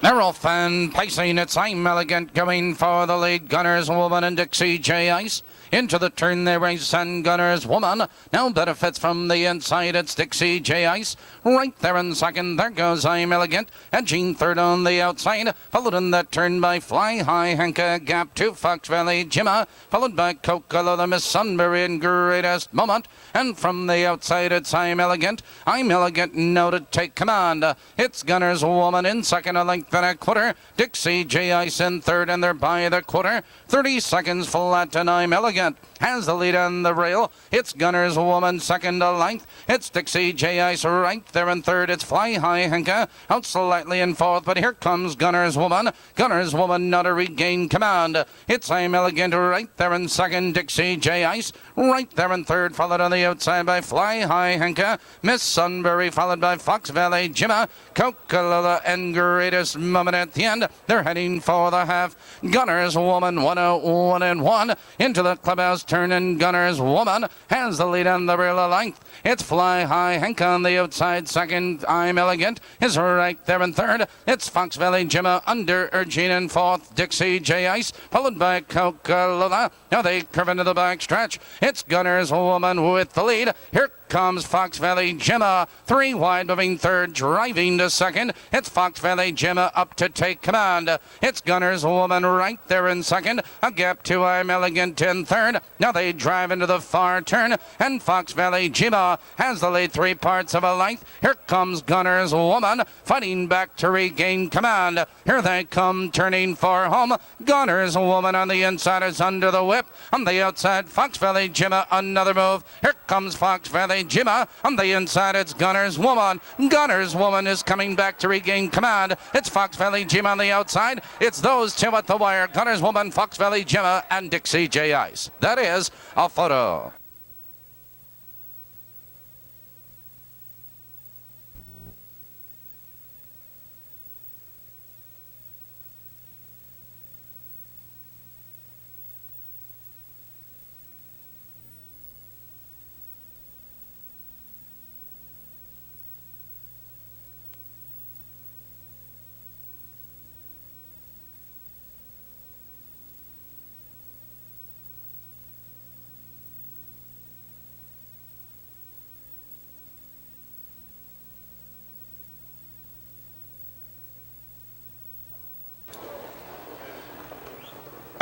They're off and pacing. It's I'm Elegant going for the lead. Gunners Woman and Dixie J. Ice. Into the turn they race and Gunners Woman now benefits from the inside. It's Dixie J. Ice right there in second. There goes I'm Elegant. Edging third on the outside. Followed in that turn by Fly High Henka. Gap to Fox Valley Jimma. Followed by Coca-Cola, Miss Sunbury in Greatest Moment. And from the outside it's I'm Elegant. I'm Elegant now to take command. It's Gunners Woman in second, a length and a quarter. Dixie J. Ice in third, and they're by the quarter. 30 seconds flat, and I'm Elegant has the lead on the rail. It's Gunners Woman second, a length. It's Dixie J. Ice right there in third. It's Fly High Henka out slightly in fourth, but here comes Gunners Woman. Gunners Woman now to regain command. It's I'm Elegant right there in second. Dixie J. Ice right there in third, followed on the outside by Fly High Henka. Miss Sunbury followed by Fox Valley Jimma. Coca-Cola and Greatest Moment at the end. They're heading for the half. Gunners Woman 101 and 1 into the clubhouse turn, and Gunners Woman has the lead on the rail a length. It's Fly High Henka on the outside second. I'm Elegant is right there in third. It's Fox Valley Jimma under urging in fourth. Dixie J. Ice followed by Coca-Cola. Now they curve into the back stretch. It's Gunners Woman with the lead. Here comes Fox Valley Jimma, 3 wide, moving third, driving to second. It's Fox Valley Jimma up to take command. It's Gunners Woman right there in second. A gap to I'm Elegant in third. Now they drive into the far turn, and Fox Valley Jimma has the lead 3 parts of a length. Here comes Gunners Woman fighting back to regain command. Here they come turning for home. Gunners Woman on the inside is under the whip. On the outside, Fox Valley Jimma another move. Here comes Fox Valley Jimma. On the inside, it's Gunners Woman. Gunners Woman is coming back to regain command. It's Fox Valley Jimma on the outside. It's those two at the wire. Gunners Woman, Fox Valley Jimma, and Dixie J. Ice. That is a photo.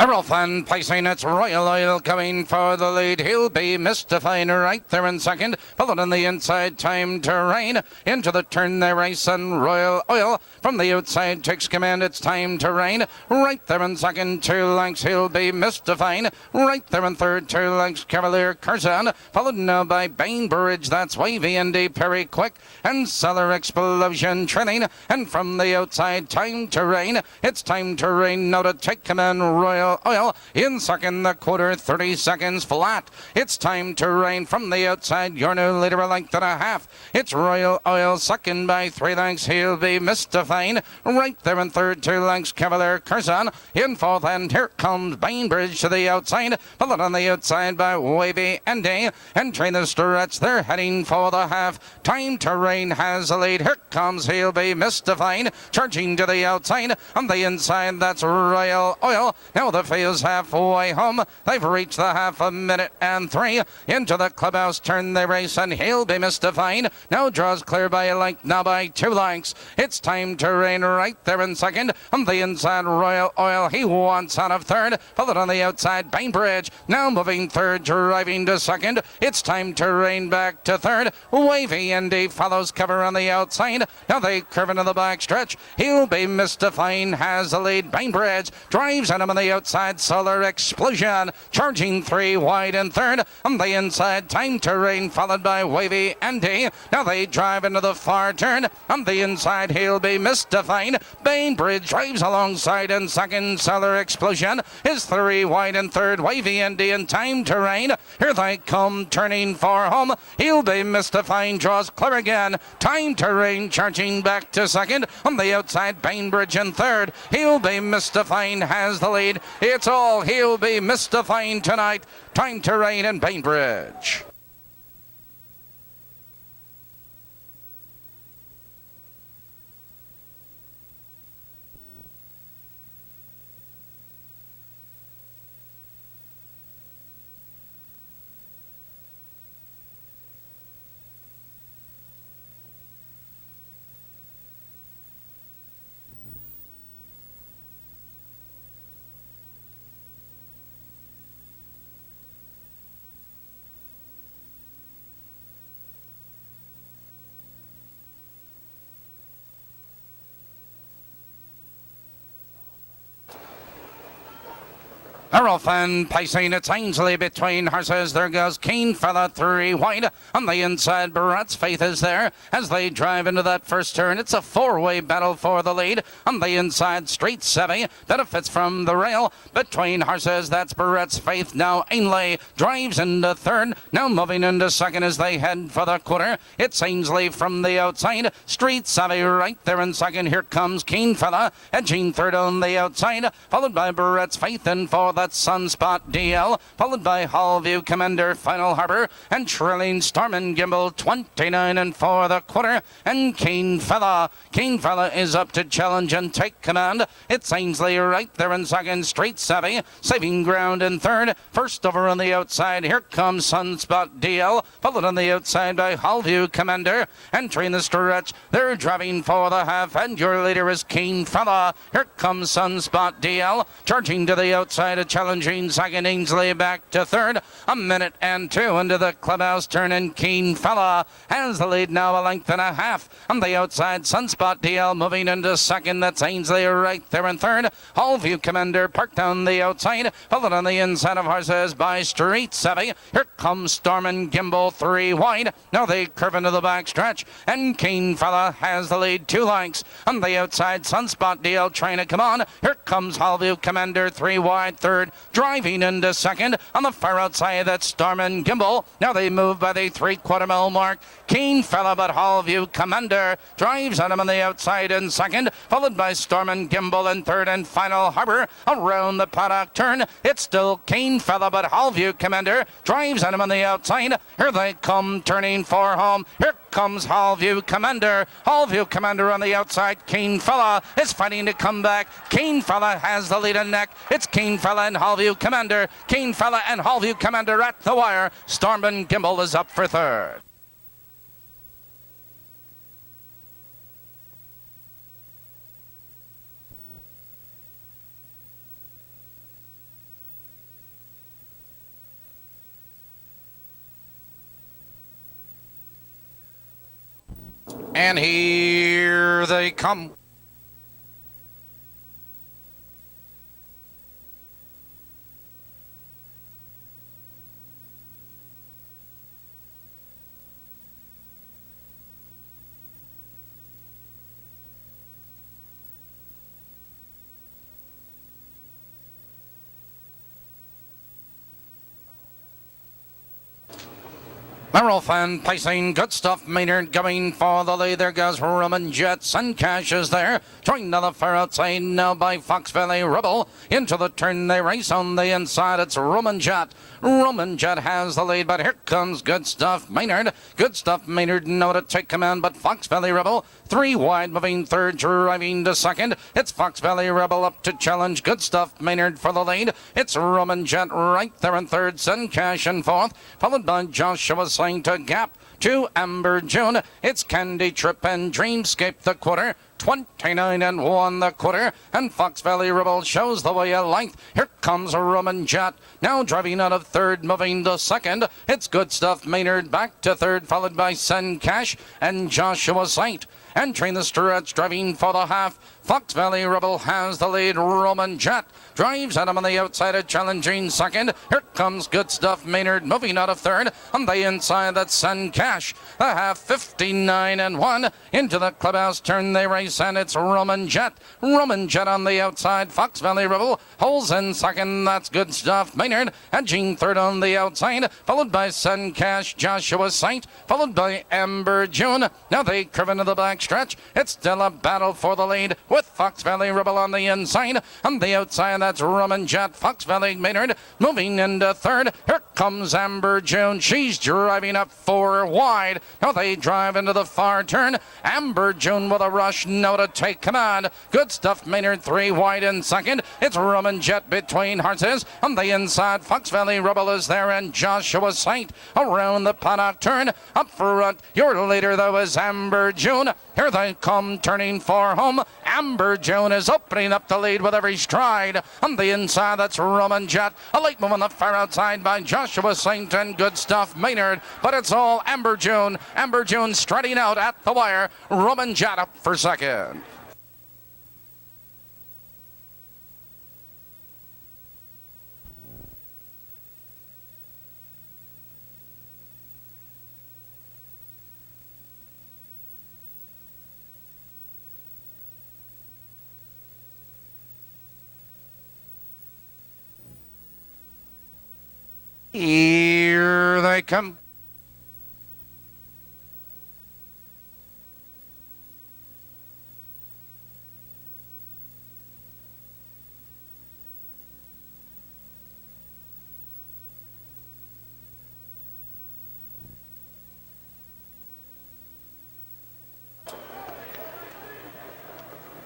Errolfan placing. It's Royal Oil coming for the lead. He'll be mystifying right there in second. Followed on the inside, Time to Rain. Into the turn they race, and Royal Oil from the outside takes command. It's Time to Rain. Right there in second, 2 lengths. He'll be mystifying. Right there in third, 2 lengths. Cavalier Curzon. Followed now by Bainbridge. That's Wavy Indy, Perry Quick, and Cellar Explosion trailing. And from the outside, Time to Rain. It's Time to Rain now to take command. Royal Oil in second, the quarter, 30 seconds flat. It's Time to Rain from the outside. Your new leader, a length and a half. It's Royal Oil second by 3 lengths. He'll be mystifying. Right there in third, 2 lengths. Cavalier Curzon in fourth, and here comes Bainbridge to the outside. Followed on the outside by Wavy Indy. Entering the stretch, they're heading for the half. Time to Rain has the lead. Here comes He'll be mystifying. Charging to the outside. On the inside, that's Royal Oil. Now the field's halfway home. They've reached the half a minute and 3. Into the clubhouse turn they race, and He'll be mystifying. Now draws clear by a length, now by 2 lengths. It's Time to Rain right there in second. On the inside, Royal Oil, he wants out of third. Followed on the outside, Bainbridge. Now moving third, driving to second. It's Time to Rain back to third. Wavy Indy follows cover on the outside. Now they curve into the back stretch. He'll be mystifying, has the lead. Bainbridge drives on him on the outside. Solar Explosion charging 3 wide in third. On the inside, Time to Rain followed by Wavy Indy. Now they drive into the far turn. On the inside, He'll be mystifying. Bainbridge drives alongside in second. Solar Explosion is 3 wide in third. Wavy Indy and Time to Rain. Here they come turning for home. He'll be mystifying, draws clear again. Time to Rain charging back to second. On the outside, Bainbridge in third. He'll be mystifying, has the lead. It's all He'll be mystifying tonight. Time to Rain and Bainbridge. Earlfan pacing, it's Ainsley between horses. There goes Keen Fella 3 wide. On the inside, Barrett's Faith is there as they drive into that first turn. It's a four-way battle for the lead. On the inside, Street Savvy benefits from the rail. Between horses, that's Barrett's Faith. Now Ainley drives into third. Now moving into second as they head for the quarter. It's Ainsley from the outside. Street Savvy right there in second. Here comes Keen Fella edging third on the outside, followed by Barrett's Faith and for that Sunspot DL, followed by Hallview Commander, Final Harbor, and trailing Storm and Gimbal 29 and for the quarter, and Keen Fella. Keen Fella is up to challenge and take command. It's Ainsley right there in second, Street Savvy, saving ground in third. First over on the outside, here comes Sunspot DL, followed on the outside by Hallview Commander, entering the stretch. They're driving for the half, and your leader is Keen Fella. Here comes Sunspot DL, charging to the outside, a challenging second. Ainsley back to third. A minute and two into the clubhouse turn, and Keen Fella has the lead now a length and a half. On the outside, Sunspot DL moving into second. That's Ainsley right there in third. Hallview Commander parked on the outside, followed on the inside of horses by Street Savvy. Here comes Storm and Gimbal 3 wide. Now they curve into the back stretch, and Keen Fella has the lead 2 lengths. On the outside, Sunspot DL trying to come on. Here comes Hallview Commander 3 wide third, driving into second. On the far outside, that's Storm and Gimbal. Now they move by the 3/4 mile mark. Keen Fella, but Hallview Commander drives on him on the outside in second, followed by Storm and Gimbal in third, and Final Harbor around the paddock turn. It's still Keen Fella, but Hallview Commander drives on him on the outside. Here they come turning for home. Here comes Hallview Commander. Hallview Commander on the outside. Keen Fella is fighting to come back. Keen Fella has the lead in neck. It's Keen Fella and Hallview Commander. Keen Fella and Hallview Commander at the wire. Storm and Gimbal is up for third. And here they come. Earlfan pacing, good stuff. Maynard going for the lead. There goes Roman Jet. Sun Cash is there. Joined on the far outside now by Fox Valley Rebel. Into the turn they race on the inside. It's Roman Jet. Roman Jet has the lead, but here comes Good Stuff Maynard. Good Stuff Maynard know to take command, but Fox Valley Rebel 3 wide, moving third, driving to second. It's Fox Valley Rebel up to challenge Good Stuff Maynard for the lead. It's Roman Jet right there in third, Sun Cash in fourth, followed by Joshua Saint to Gap to Amber June. It's Candy Trip and Dreamscape the quarter. 29 and 1 the quarter, and Fox Valley Rebel shows the way a length. Here comes Roman Jet, now driving out of third, moving to second. It's Good Stuff Maynard back to third, followed by Sun Cash and Joshua Saint. Entering the stretch, driving for the half. Fox Valley Rebel has the lead. Roman Jet drives at him on the outside, a challenging second. Here comes Good Stuff Maynard moving out of third. On the inside, that's Sun Cash. The half 59 and 1. Into the clubhouse turn they race, and it's Roman Jet. Roman Jet on the outside. Fox Valley Rebel holds in second. That's Good Stuff Maynard. Edging third on the outside, followed by Sun Cash, Joshua Saint, followed by Amber June. Now they curve into the back stretch. It's still a battle for the lead, with Fox Valley Rebel on the inside. On the outside, that's Roman Jet. Fox Valley Maynard moving into third. Here comes Amber June. She's driving up 4 wide. Now they drive into the far turn. Amber June with a rush now to take command. Good Stuff Maynard 3 wide in second. It's Roman Jet between horses. On the inside, Fox Valley Rebel is there, and Joshua Saint around the paddock turn. Up front, your leader though is Amber June. Here they come turning for home. Amber June is opening up the lead with every stride. On the inside, that's Roman Jet. A late move on the far outside by Joshua Saint and Good Stuff Maynard. But it's all Amber June. Amber June striding out at the wire. Roman Jet up for second. come.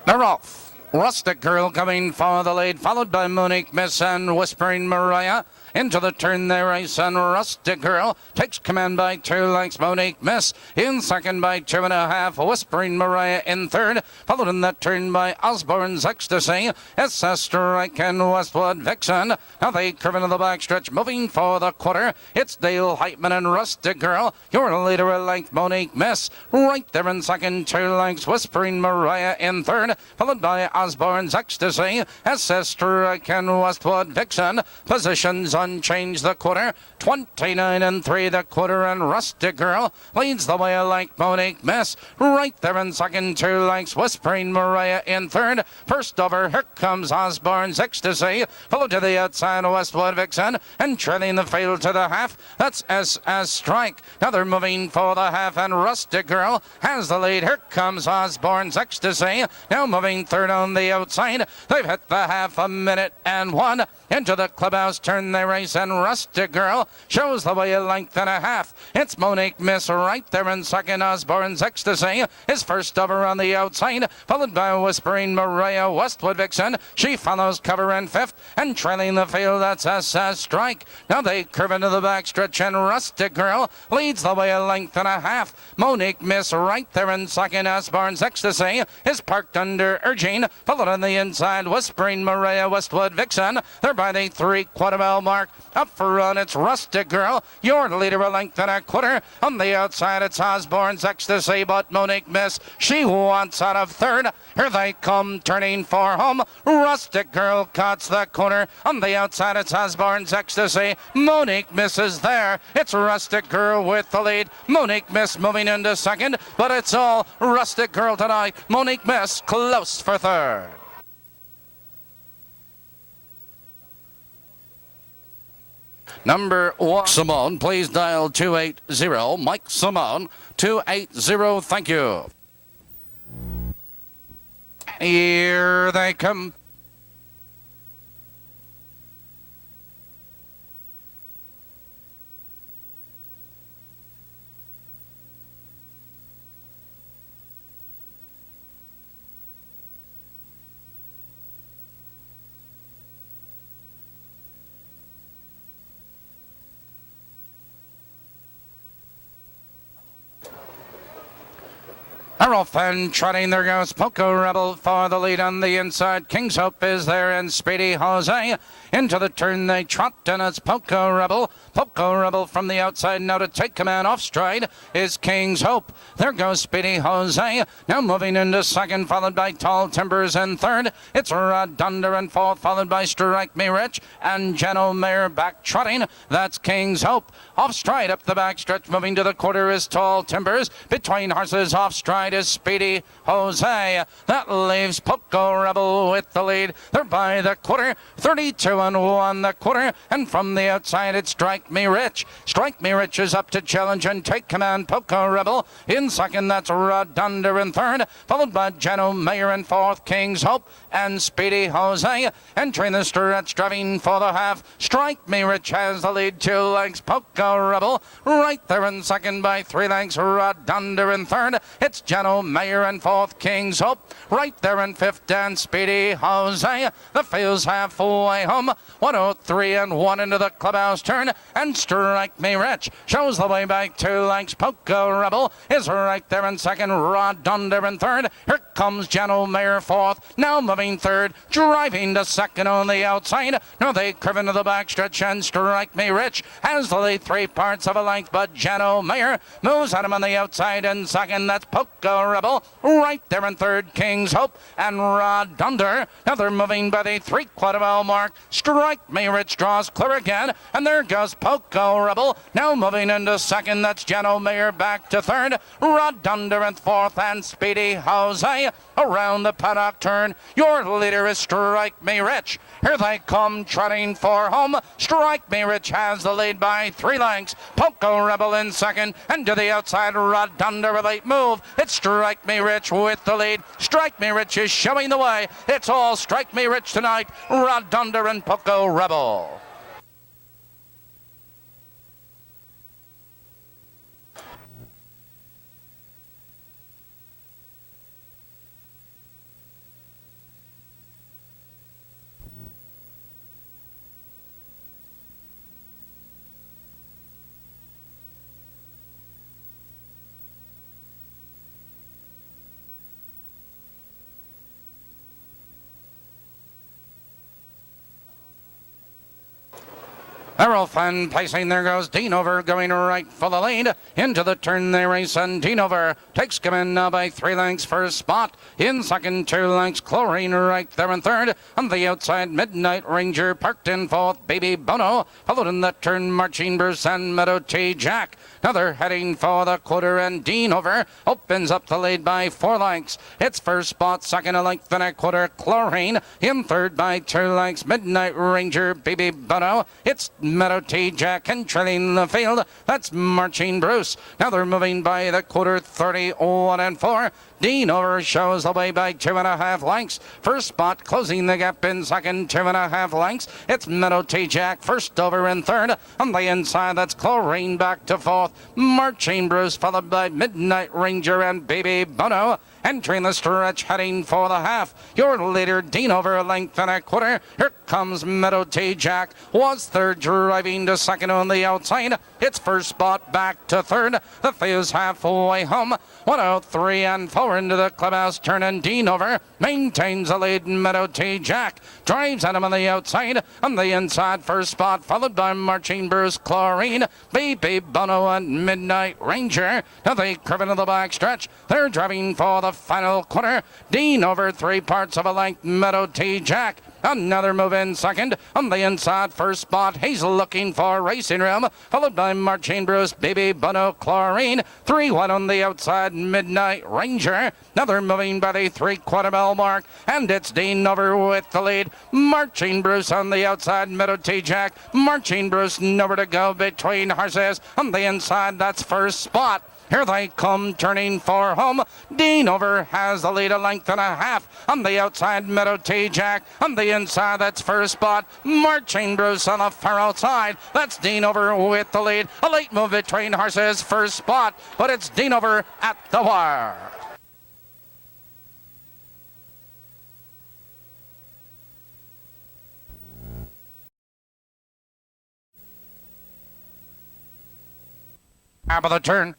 They're off. Rustic Girl coming for the lead, followed by Monique Miss and Whispering Mariah. Into the turn they race, and Rustic Girl takes command by 2 lengths. Monique Miss in second by 2.5. Whispering Mariah in third, followed in that turn by Osborne's Ecstasy. SS Strike and Westwood Vixen. Now they curve into the backstretch, moving for the quarter. It's Dale Heitman and Rustic Girl. Your leader a length, Monique Miss. Right there in second, 2 lengths. Whispering Mariah in third, followed by Osborne's Ecstasy. SS Strike and Westwood Vixen. Positions unchanged the quarter. 29 and 3 the quarter, and Rustic Girl leads the way like Monique Miss. Right there in second, 2 lengths. Whispering Mariah in third. First over, here comes Osborne's Ecstasy. Followed to the outside, Westwood Vixen. And trailing the field to the half, that's SS Strike. Now they're moving for the half, and Rustic Girl has the lead. Here comes Osborne's Ecstasy. Now moving third on the outside. They've hit the half a minute and 1. Into the clubhouse turn they race, and Rustic Girl shows the way a length and a half. It's Monique Miss right there in second. Osborne's Ecstasy is first over on the outside, followed by Whispering Mariah. Westwood Vixen, she follows cover in fifth, and trailing the field, that's SS Strike. Now they curve into the backstretch, and Rustic Girl leads the way a length and a half. Monique Miss right there in second. Osborne's Ecstasy is parked under urging, followed on the inside, Whispering Mariah. Westwood Vixen, they're by the 3/4 mile mark. Up front, it's Rustic Girl, your leader a length and a quarter. On the outside, it's Osborne's Ecstasy, but Monique Miss, she wants out of third. Here they come, turning for home. Rustic Girl cuts the corner. On the outside, it's Osborne's Ecstasy. Monique Miss is there. It's Rustic Girl with the lead. Monique Miss moving into second, but it's all Rustic Girl tonight. Monique Miss close for third. Number 1, Simone, please dial 280. Mike Simone, 280, thank you. Here they come. They're off and trotting. There goes Poco Rebel for the lead on the inside. King's Hope is there, and Speedy Jose. Into the turn they trot, and it's Poco Rebel. Poco Rebel from the outside now to take command. Off stride is King's Hope. There goes Speedy Jose. Now moving into second, followed by Tall Timbers in third. It's Rod Dunder in fourth, followed by Strike Me Rich and Jeno Mayer back trotting. That's King's Hope. Off stride up the back stretch, moving to the quarter is Tall Timbers. Between horses, off stride is Speedy Jose. That leaves Poco Rebel with the lead. They're by the quarter, 32 and 1 the quarter, and from the outside it's Strike Me Rich. Strike Me Rich is up to challenge and take command. Poco Rebel in second, that's Rod Dunder in third, followed by Jeno Mayer in fourth, King's Hope and Speedy Jose. Entering the stretch, driving for the half, Strike Me Rich has the lead, 2 lengths. Poco Rebel right there in second by 3 lengths. Rod Dunder in third, it's Jeno Mayer in fourth, King's Hope right there in fifth, and Speedy Jose. The field's halfway home, 103 and 1 into the clubhouse turn, and Strike Me Rich shows the way back 2 lengths. Poco Rebel is right there in second, Rod Dunder in third. Here comes Jeno Mayer fourth, now moving third, driving to second on the outside. Now they curve into the backstretch, and Strike Me Rich has the lead 3 parts of a length, but Jeno Mayer moves at him on the outside in second. That's Poco Rebel right there in third, King's Hope and Rod Dunder. Now they're moving by the 3/4 mile mark. Strike Me Rich draws clear again, and there goes Poco Rebel. Now moving into second, that's Jeno Mayer back to third. Rod Dunder in fourth, and Speedy Jose way. Around the paddock turn, your leader is Strike Me Rich. Here they come trotting for home. Strike Me Rich has the lead by 3 lengths. Poco Rebel in second, and to the outside, Rod Dunder a late move. It's Strike Me Rich with the lead. Strike Me Rich is showing the way. It's all Strike Me Rich tonight. Rod Dunder and Poco Rebel. Errolfan placing, there goes Deanover going right for the lead. Into the turn they race, and Deanover takes command now by 3 lengths first spot. In second, 2 lengths, Chlorine right there in third. On the outside, Midnight Ranger parked in fourth, Baby Bono. Followed in that turn, Marching Bruce and Meadow T Jack. Now they're heading for the quarter, and Deanover opens up the lead by 4 lengths. It's first spot, second a length and a quarter, Chlorine. In third by 2 lengths, Midnight Ranger, Baby Bono. It's Meadow T Jack, and trailing the field, that's Marching Bruce. Now they're moving by the quarter, 31 and 4. Deanover shows the way by 2.5 lengths. First spot, closing the gap in second, 2.5 lengths. It's Meadow T Jack first over in third. On the inside, that's Chlorine back to fourth. Marching Bruce followed by Midnight Ranger and Baby Bono. Entering the stretch, heading for the half. Your leader, Deanover, a length and a quarter. Here comes Meadow T Jack. Was third, driving to second on the outside. It's first spot back to third. The field's halfway home. 103 and 4 into the clubhouse turn, and Deanover maintains the lead. Meadow T Jack drives at him on the outside. On the inside, first spot, followed by Marching Bruce, Chlorine, Baby Bono, and Midnight Ranger. Now they curve into the back stretch. They're driving for the final quarter. Deanover 3 parts of a length. Meadow T Jack another move in second. On the inside, first spot, he's looking for racing room, followed by Marching Bruce, Baby Bono, Chlorine. 3-1 on the outside, Midnight Ranger. Now they're moving by the 3/4 mile mark, and it's Deanover with the lead. Marching Bruce on the outside, Meadow T Jack. Marching Bruce nowhere to go between horses. On the inside, that's first spot. Here they come, turning for home. Deanover has the lead, a length and a half. On the outside, Meadow T Jack. On the inside, that's first spot. Marching Bruce on the far outside. That's Deanover with the lead. A late move between horses, first spot, but it's Deanover at the wire. Half of the turn.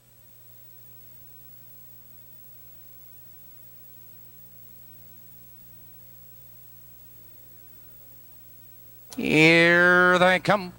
Here they come.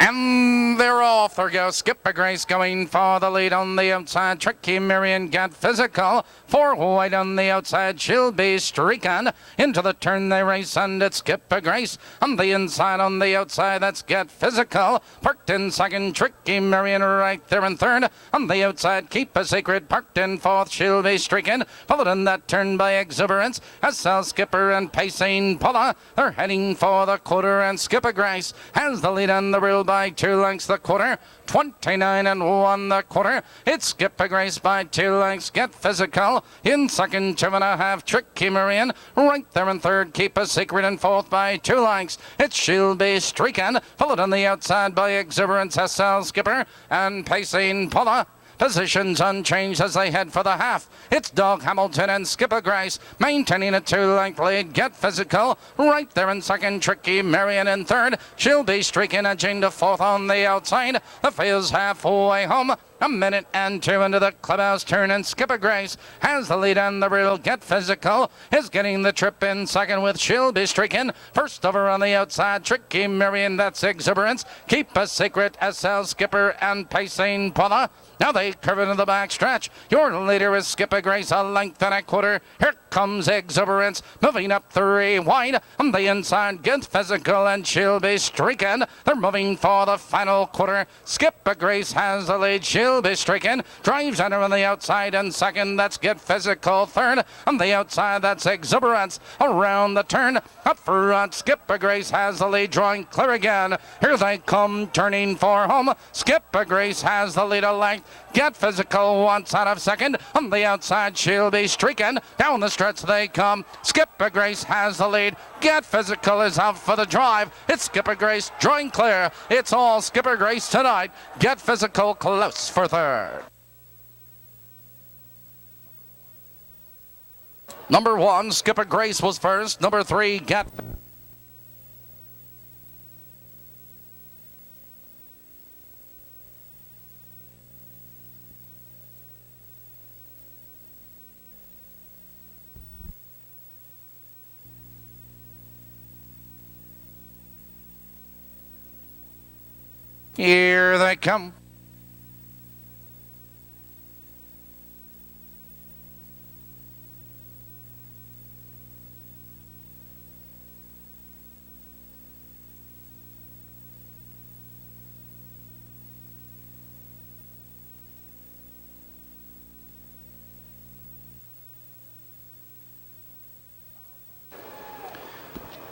And they're off. There goes Skipper Grace going for the lead on the outside. Tricky Marion got physical. 4 wide on the outside. She'll be streaking. Into the turn they race, and it's Skipper Grace. On the inside, on the outside, that's Get Physical. Parked in second. Tricky Marion right there in third. On the outside, Keep a Secret. Parked in fourth. She'll be streaking. Followed in that turn by Exuberance. Hassel Skipper and Pacing Paula. They're heading for the quarter, and Skipper Grace has the lead on the reel by 2 lengths the quarter. 29 and 1 the quarter. It's Skipper Grace by 2 lengths. Get Physical in second, 2.5. Tricky Marion right there in third. Keep a Secret in fourth by 2 lengths. It's She'll Be Streaking, followed on the outside by Exuberance, Hassel Skipper and Pacing Paula. Positions unchanged as they head for the half. It's Dog Hamilton and Skipper Grace maintaining a 2-length lead. Get Physical right there in second. Tricky Marion in third. She'll Be Streaking edging to fourth on the outside. The field's halfway home. A minute and 2 into the clubhouse turn, and Skipper Grace has the lead, and the real Get Physical is getting the trip in second with She'll Be Streaking. First over on the outside, Tricky Marion, that's Exuberance. Keep a Secret, SL Skipper, and Pacing Paula. Now they curve into the back stretch. Your leader is Skipper Grace, a length and a quarter. Here comes Exuberance, moving up 3 wide. On the inside, Get Physical, and She'll Be Streaking. They're moving for the final quarter. Skipper Grace has the lead. She'll Be Streaking. Drives under on the outside, and second, that's Get Physical. Third, on the outside, that's Exuberance. Around the turn, up front, Skipper Grace has the lead, drawing clear again. Here they come, turning for home. Skipper Grace has the lead, a length. Get Physical once out of second. On the outside, She'll Be Streaking. Down the stretch they come. Skipper Grace has the lead. Get Physical is out for the drive. It's Skipper Grace drawing clear. It's all Skipper Grace tonight. Get Physical close for third. Number 1, Skipper Grace was first. Number 3, Get. Here they come.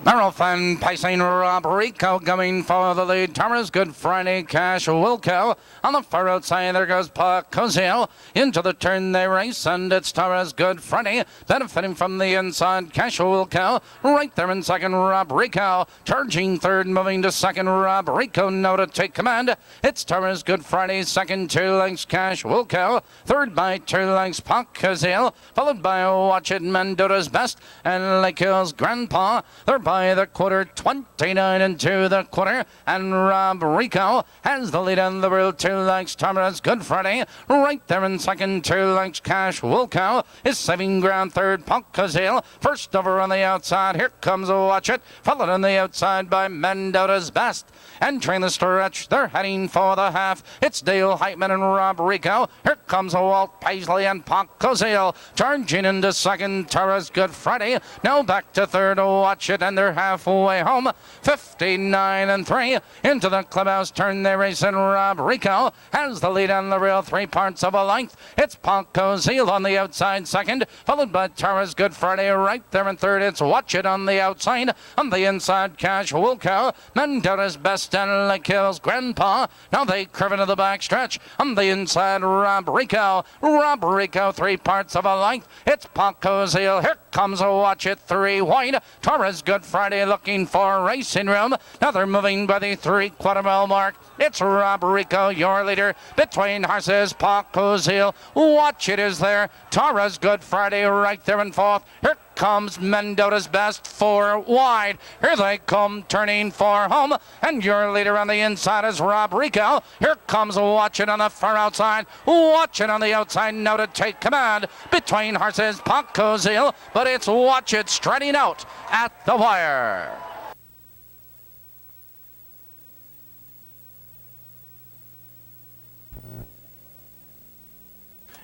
Narrowfan pacing Rob Rico going for the lead. Tara's Good Friday, Cash Wilco. On the far outside, there goes Park Cozale. Into the turn they race, and it's Tara's Good Friday. Benefiting from the inside, Cash Wilco. Right there in second, Rob Rico. Charging third, moving to second, Rob Rico. Now to take command. It's Tara's Good Friday. Second, 2 lengths, Cash Wilco. Third by 2 lengths, Park Cozale. Followed by Watch It, Mendota's Best. And Lake Hills Grandpa. They're by the quarter, 29 and 2 the quarter, and Rob Rico has the lead on the real 2 lengths. Tara's Good Friday right there in second, 2 lengths. Cash Wilco is saving ground. Third, Punk Cazale. First over on the outside, here comes Watch It, followed on the outside by Mendota's Best. Entering the stretch, they're heading for the half. It's Dale Heitman and Rob Rico. Here comes Walt Paisley and Punk Cozale. Charging into second, Tara's Good Friday. Now back to third, Watch It, and they're halfway home. 59 and 3 into the clubhouse turn they race, and Rob Rico has the lead on the rail, 3 parts of a length. It's Ponco Zeal on the outside second, followed by Tara's Good Friday right there in third. It's Watch It on the outside. On the inside, Cash Wilco, Mendota's Best, and Lake Hills Grandpa. Now they curve into the back stretch. On the inside, Rob Rico. Rob Rico, 3 parts of a length. It's Ponco Zeal. Here comes Watch It, 3 wide. Tara's Good Friday looking for racing room. Now they're moving by the 3/4 mile mark. It's Rob Rico, your leader. Between horses, Paco's Hill. Watch It is there. Tara's Good Friday right there in fourth. Here comes Mendota's Best, 4 wide. Here they come, turning for home. And your leader on the inside is Rob Rico. Here comes Watch It on the far outside. Watch It on the outside now to take command. Between horses, Paco's Hill. But it's Watch It striding out at the wire.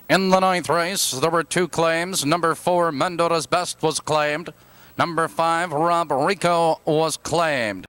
In the 9th race, there were 2 claims. Number 4, Mendota's Best was claimed. Number 5, Rob Rico was claimed.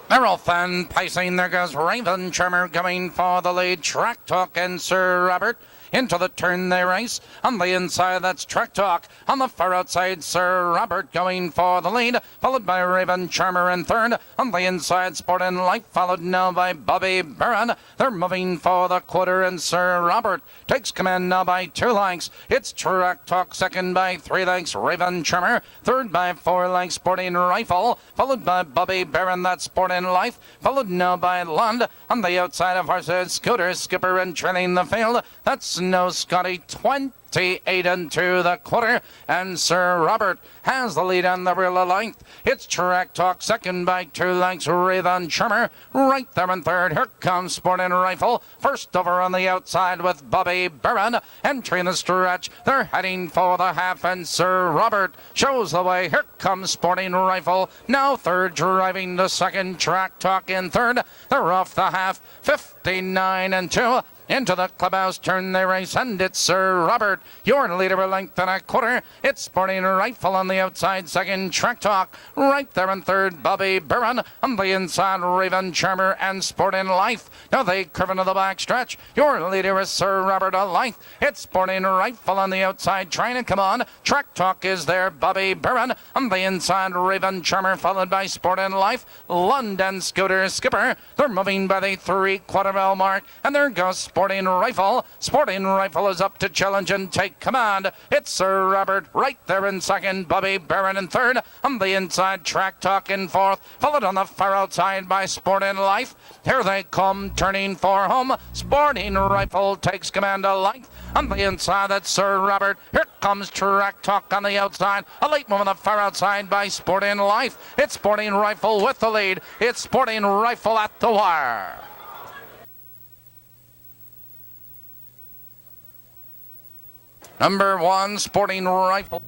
They're all fan pacing. There goes Raven Charmer coming for the lead. Track Talk and Sir Robert Into the turn they race. On the inside, that's Track Talk. On the far outside, Sir Robert going for the lead, followed by Raven Charmer in third. On the inside, Sport and Life, followed now by Bobby Barron. They're moving for the quarter, and Sir Robert takes command now by 2 lengths. It's Track Talk second by 3 lengths, Raven Charmer. Third by 4 lengths, Sporting Rifle, followed by Bobby Barron, that's Sport and Life, followed now by Lund. On the outside of horses, Scooter Skipper, and trailing the field, that's No Scotty 28 into the quarter, and Sir Robert has the lead on the real length. It's Track Talk second by 2 lengths, Raven Charmer. Right there in third, here comes Sporting Rifle. First over on the outside with Bobby Barron. Entering the stretch, they're heading for the half, and Sir Robert shows the way. Here comes Sporting Rifle. Now third, driving the second, Track Talk in third. They're off the half, 59 and 2. Into the clubhouse turn they race, and it's Sir Robert, your leader a length and a quarter. It's Sporting Rifle on the outside, second Track Talk. Right there in third, Bobby Barron. On the inside, Raven Charmer and Sporting Life. Now they curve into the back stretch. Your leader is Sir Robert a length. It's Sporting Rifle on the outside, trying to come on. Track Talk is there, Bobby Barron. On the inside, Raven Charmer, followed by Sporting Life. London Scooter Skipper. They're moving by the 3/4 mile mark, and there goes Sporting Rifle. Sporting Rifle is up to challenge and take command. It's Sir Robert right there in second, Bobby Barron in third. On the inside, Track Talk in fourth, followed on the far outside by Sporting Life. Here they come, turning for home. Sporting Rifle takes command of length. On the inside, that's Sir Robert. Here comes Track Talk on the outside. A late move on the far outside by Sporting Life. It's Sporting Rifle with the lead. It's Sporting Rifle at the wire. Number 1, Sporting Rifle.